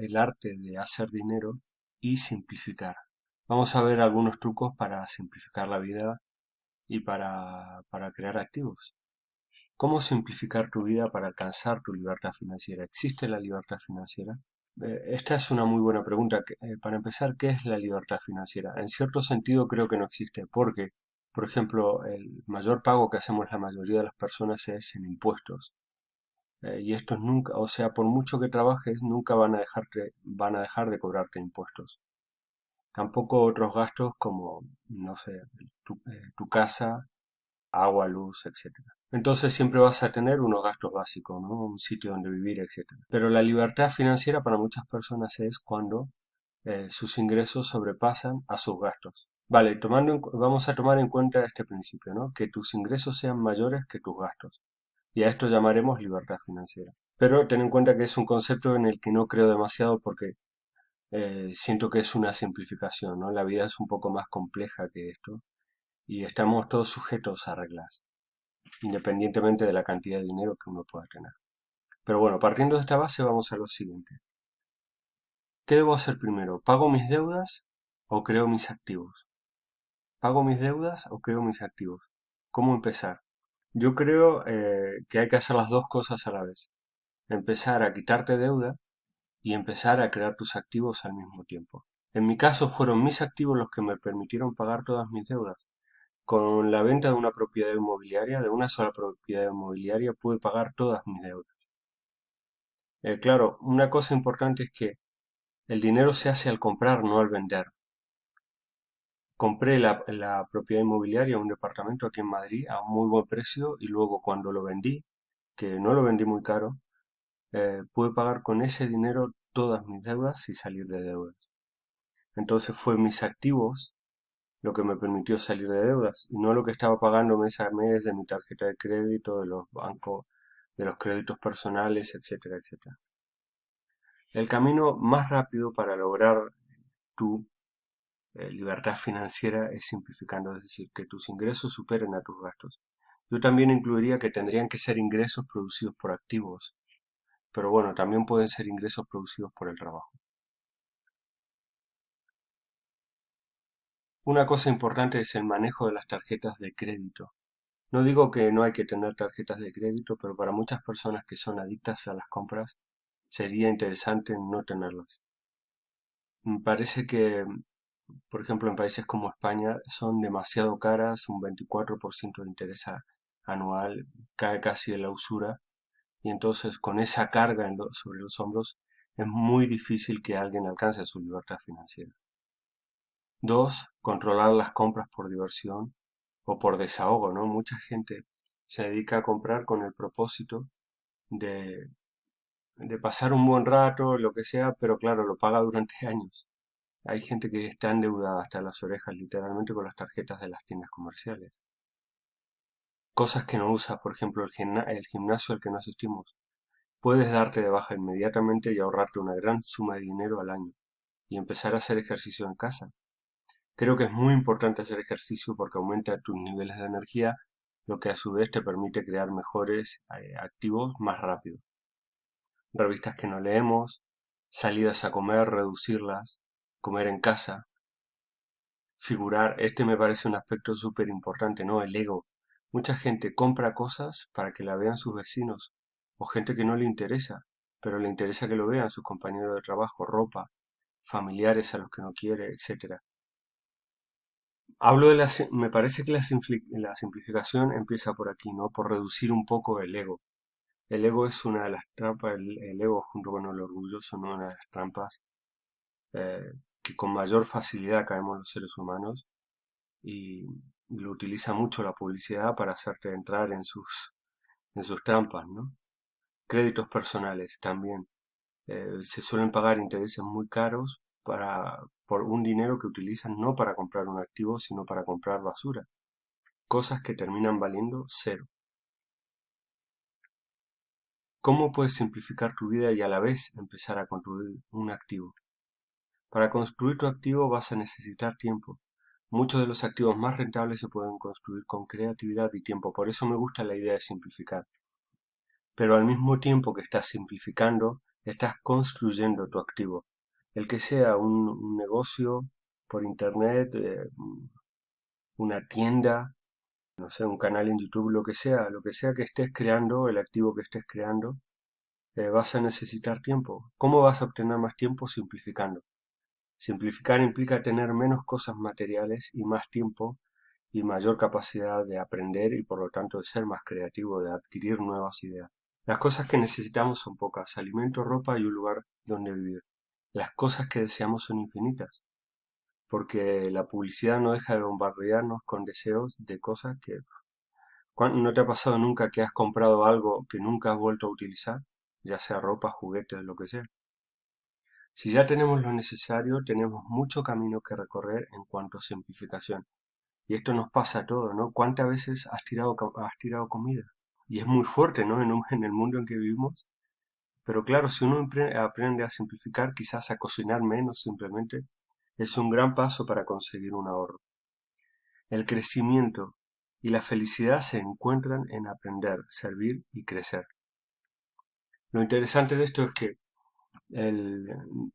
el arte de hacer dinero y simplificar. Vamos a ver algunos trucos para simplificar la vida y para crear activos. ¿Cómo simplificar tu vida para alcanzar tu libertad financiera? ¿Existe la libertad financiera? Esta es una muy buena pregunta. Para empezar, ¿qué es la libertad financiera? En cierto sentido creo que no existe, porque, por ejemplo, el mayor pago que hacemos la mayoría de las personas es en impuestos. Y estos nunca, o sea, por mucho que trabajes, nunca van a dejar de cobrarte impuestos. Tampoco otros gastos como, no sé, tu casa, agua, luz, etcétera. Entonces siempre vas a tener unos gastos básicos, ¿no? Un sitio donde vivir, etcétera. Pero la libertad financiera para muchas personas es cuando sus ingresos sobrepasan a sus gastos. Vale, vamos a tomar en cuenta este principio, ¿no? Que tus ingresos sean mayores que tus gastos. Y a esto llamaremos libertad financiera. Pero ten en cuenta que es un concepto en el que no creo demasiado porque siento que es una simplificación, ¿no? La vida es un poco más compleja que esto y estamos todos sujetos a reglas, independientemente de la cantidad de dinero que uno pueda tener. Pero bueno, partiendo de esta base vamos a lo siguiente. ¿Qué debo hacer primero? ¿Pago mis deudas o creo mis activos? ¿Pago mis deudas o creo mis activos? ¿Cómo empezar? Yo creo que hay que hacer las dos cosas a la vez. Empezar a quitarte deuda y empezar a crear tus activos al mismo tiempo. En mi caso fueron mis activos los que me permitieron pagar todas mis deudas. Con la venta de una propiedad inmobiliaria, de una sola propiedad inmobiliaria, pude pagar todas mis deudas. Claro, una cosa importante es que el dinero se hace al comprar, no al vender. Compré la propiedad inmobiliaria, un departamento aquí en Madrid, a un muy buen precio y luego cuando lo vendí, que no lo vendí muy caro, pude pagar con ese dinero todas mis deudas y salir de deudas. Entonces fue mis activos lo que me permitió salir de deudas y no lo que estaba pagando mes a mes de mi tarjeta de crédito, de los bancos, de los créditos personales, etcétera, etcétera. El camino más rápido para lograr tu libertad financiera es simplificando, es decir, que tus ingresos superen a tus gastos. Yo también incluiría que tendrían que ser ingresos producidos por activos, pero bueno, también pueden ser ingresos producidos por el trabajo. Una cosa importante es el manejo de las tarjetas de crédito. No digo que no hay que tener tarjetas de crédito, pero para muchas personas que son adictas a las compras, sería interesante no tenerlas. Me parece que, por ejemplo, en países como España son demasiado caras, un 24% de interés anual, cae casi de la usura, y entonces con esa carga sobre los hombros es muy difícil que alguien alcance su libertad financiera. Dos, controlar las compras por diversión o por desahogo, ¿no? Mucha gente se dedica a comprar con el propósito de, de pasar un buen rato, lo que sea, pero claro, lo paga durante años. Hay gente que está endeudada hasta las orejas literalmente con las tarjetas de las tiendas comerciales. Cosas que no usas, por ejemplo, el gimnasio al que no asistimos. Puedes darte de baja inmediatamente y ahorrarte una gran suma de dinero al año y empezar a hacer ejercicio en casa. Creo que es muy importante hacer ejercicio porque aumenta tus niveles de energía, lo que a su vez te permite crear mejores activos más rápido. Revistas que no leemos, salidas a comer, reducirlas, comer en casa, figurar. Este me parece un aspecto súper importante, ¿no? El ego. Mucha gente compra cosas para que la vean sus vecinos o gente que no le interesa, pero le interesa que lo vean sus compañeros de trabajo, ropa, familiares a los que no quiere, etcétera. Me parece que la simplificación empieza por aquí, ¿no? Por reducir un poco el ego. El ego es una de las trampas, el ego junto con el orgullo son una de las trampas eh, que con mayor facilidad caemos los seres humanos y lo utiliza mucho la publicidad para hacerte entrar en sus trampas, ¿no? Créditos personales también. Se suelen pagar intereses muy caros por un dinero que utilizan no para comprar un activo, sino para comprar basura. Cosas que terminan valiendo cero. ¿Cómo puedes simplificar tu vida y a la vez empezar a construir un activo? Para construir tu activo vas a necesitar tiempo. Muchos de los activos más rentables se pueden construir con creatividad y tiempo, por eso me gusta la idea de simplificar. Pero al mismo tiempo que estás simplificando, Estás construyendo tu activo. El que sea un negocio por internet, una tienda, no sé, un canal en YouTube, lo que sea que estés creando, el activo que estés creando, vas a necesitar tiempo. ¿Cómo vas a obtener más tiempo? Simplificando. Simplificar implica tener menos cosas materiales y más tiempo y mayor capacidad de aprender y por lo tanto de ser más creativo, de adquirir nuevas ideas. Las cosas que necesitamos son pocas: alimento, ropa y un lugar donde vivir. Las cosas que deseamos son infinitas, porque la publicidad no deja de bombardearnos con deseos de cosas que... ¿No te ha pasado nunca que has comprado algo que nunca has vuelto a utilizar? Ya sea ropa, juguetes, lo que sea. Si ya tenemos lo necesario, tenemos mucho camino que recorrer en cuanto a simplificación. Y esto nos pasa a todos, ¿no? ¿Cuántas veces has tirado comida? Y es muy fuerte, ¿no? En el mundo en que vivimos. Pero claro, si uno aprende a simplificar, quizás a cocinar menos simplemente, es un gran paso para conseguir un ahorro. El crecimiento y la felicidad se encuentran en aprender, servir y crecer. Lo interesante de esto es que el-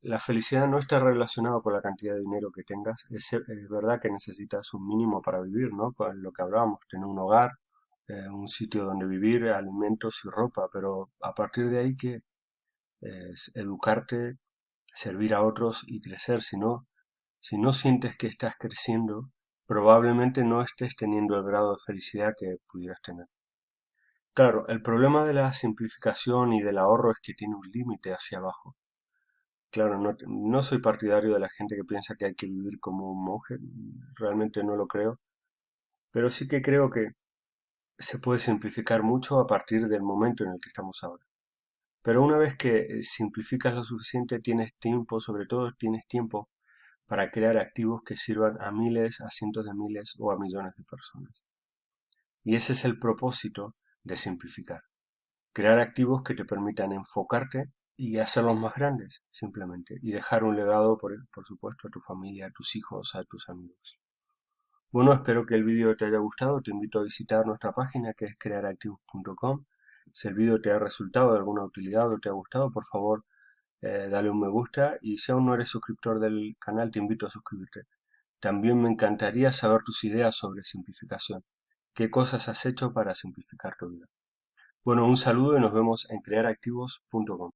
la felicidad no está relacionada con la cantidad de dinero que tengas. Es verdad que necesitas un mínimo para vivir, ¿no? Con lo que hablábamos, tener un hogar, un sitio donde vivir, alimentos y ropa, pero a partir de ahí que es educarte, servir a otros y crecer. Si no sientes que estás creciendo, probablemente no estés teniendo el grado de felicidad que pudieras tener. Claro, el problema de la simplificación y del ahorro es que tiene un límite hacia abajo. Claro, no soy partidario de la gente que piensa que hay que vivir como un monje, realmente no lo creo, pero sí que creo que se puede simplificar mucho a partir del momento en el que estamos ahora. Pero una vez que simplificas lo suficiente, tienes tiempo, sobre todo tienes tiempo para crear activos que sirvan a miles, a cientos de miles o a millones de personas. Y ese es el propósito de simplificar. Crear activos que te permitan enfocarte y hacerlos más grandes, simplemente. Y dejar un legado, por supuesto, a tu familia, a tus hijos, a tus amigos. Bueno, espero que el vídeo te haya gustado. Te invito a visitar nuestra página que es crearactivos.com. Si el vídeo te ha resultado de alguna utilidad o te ha gustado, por favor, dale un me gusta. Y si aún no eres suscriptor del canal, te invito a suscribirte. También me encantaría saber tus ideas sobre simplificación. ¿Qué cosas has hecho para simplificar tu vida? Bueno, un saludo y nos vemos en crearactivos.com.